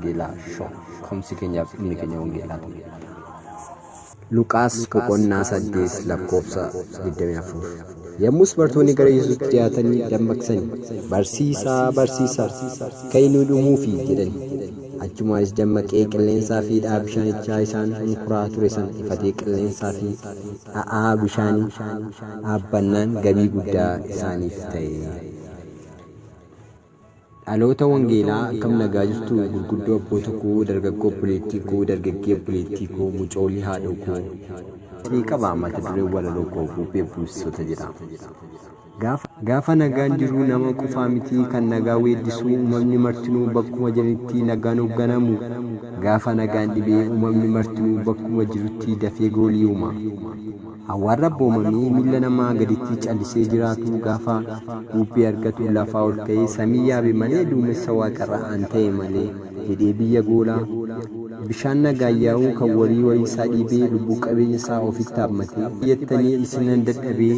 wangeelaa shoo komsi keenyaaf inni keenya wangeelaa ta'e. Luqaas boqonnaa 8 lakkoofsa 24. Yommus bartoonni gara Yesuusitti dhiyaatanii dammaqsanii, Barsiisaa, barsiisaa, kan nu dhumuufi jedhani. Achumaanis dammaqee qilleensaa fi dha'aa bishaanichaa isaan hunkuraa ture san ifatee qilleensaa fi dha'aa bishaanii dhaabbannaan gabii guddaa isaaniif ta'e. Dhaloota wangeelaa akkam nagaa jirtu gurguddoo abboota koo, dargaggoo obboleettii koo, dargaggee obboleettii koo, mucoolii haadhoo koo. Ni qaba mata duree walaloo koo buupee buusisoota jedha. Gaafa nagaan jiru nama qofaa miti kan nagaa weeddisu uumamni martinuu bakkuma jiranitti nagaan hoogganamu. Gaafa nagaan dhibee uumamni martinuu bakkuma jirutti dafee goolii uuma. Awwaarra boomamee miila namaa gaditti callisee jiraatu gaafa bubbee argatu lafaa ol ka'ee samii yaabe malee duumessa waaqarraa an ta'e malee jedhee biyya goolaa. Bishaan nagaa yaa'uu kan warii isaa dhiibee lubbuu qabeenya isaa ofitti haammatee jettanii isinan dadhabee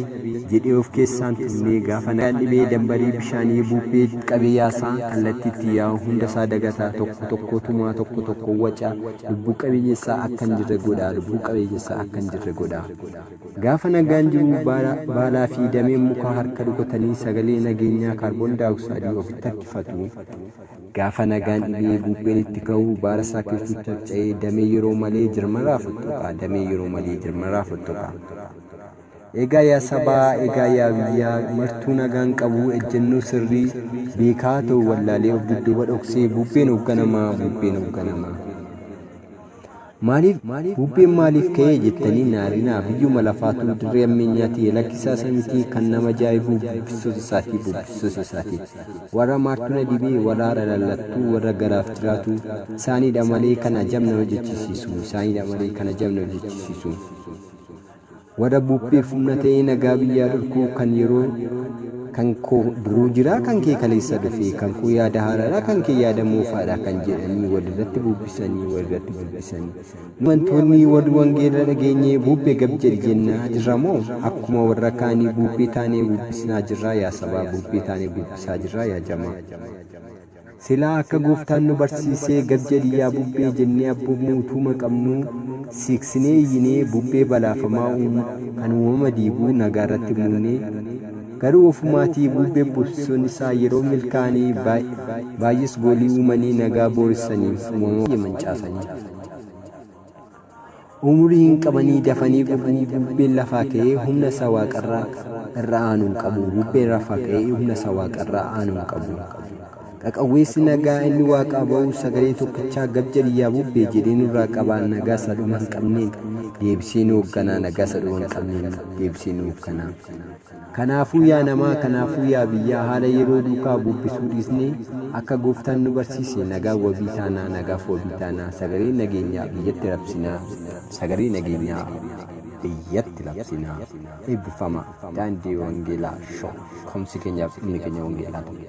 jedhee of keessaan tunnee gaafa nagaan dhibee dambarii bishaanii bubbee qabeeyyasaa kallattiitti yaa'u hunda isaa dagataa tokko tokko tumaa tokko tokko waca lubbuu qabeenya isaa akka hin jirre godhaa lubbuu qabeenya isaa akka hin jirre godhaa. Gaafa nagaan jiru baalaa fi dameen mukaa harka dhugatanii sagalee nageenyaa kaarboon daayoksaayidii ofitti harkifatu. Gaafa nagaan dhibee bubbeen itti ka'u baala isaa keessatti harca'ee damee yeroo malee jirmarraa fottoqa damee yeroo malee jirmarraa fottoqa. Egaa yaa sabaa egaa yaa biyyaa martuu nagaan qabu ejjennoo sirrii beekaa ta'u wallaalee of dudduuba dhoksee bubbeen hoogganamaa bubbeen hoogganamaa. Bubbeen maaliif ka'ee jettanii naarinaa biyyuma lafaatu dirree ammeenyaati lakkisaa samitii kan nama ajaa'ibu bubbisoota isaatii warra maartuna dhibee warra lalallattuu warra garaaf jiraatu isaaniidha malee kan ajab nama jechisiisu warra bubbeef humna ta'ee nagaa biyyaa dhulkuu kan yeroo kan koo duruu jira kan kee kaleessa dhufe kan koo yaada haaraadha kan kee yaada moofaadha kan jedhanii walirratti bubbisanii wantoonni warri wangeela dhageenye bubbee gab jedhi jennaa jirra moo akkuma warra kaanii bubbee taanee bubbisinaa jirra yaa sabaa bubbee taanee bubbisaa jirra yaa jamaa. Silaa akka gooftaan nu barsiisee gab jedhi yaa bubbee jennee abboomni utuma qabnu siiqsinee iyyinee bubbee balaafamaa kan uumama diiguu nagaa irratti muunee garuu ofumaatii bubbeen bubbisuun isaa yeroo milkaanii baay'is goolii uumanii nagaa boorissanii uumama mancaasanii. Umurii hin qabanii dafanii bubbeen lafaa ka'ee humna isaa waaqarraa irra aanuun qabu bubbeen lafaa ka'ee humna isaa waaqarraa aanuun qabu. Qaqawweessi nagaa inni waaqaa ba'u sagalee tokkichaa gab jedhi yaa bubbee jedhee nurraa qabaan nagaa sadhuma hin qabneen deebisee nu hoogganaa nagaa sadhuma hin qabneen deebisee nu hoogganaa. Kanaafuu yaa namaa kanaafuu yaa biyyaa haala yeroo duukaa bubbisuu dhiisnee akka gooftaan nu barsiise nagaa wabii taanaa nagaaf wabii taanaa sagalee nageenyaa biyyatti labsinaa sagalee nageenyaa biyyatti labsinaa. Eebbifama daandii wangeelaa shoo komsi keenyaaf inni keenya wangeelaa ta'e.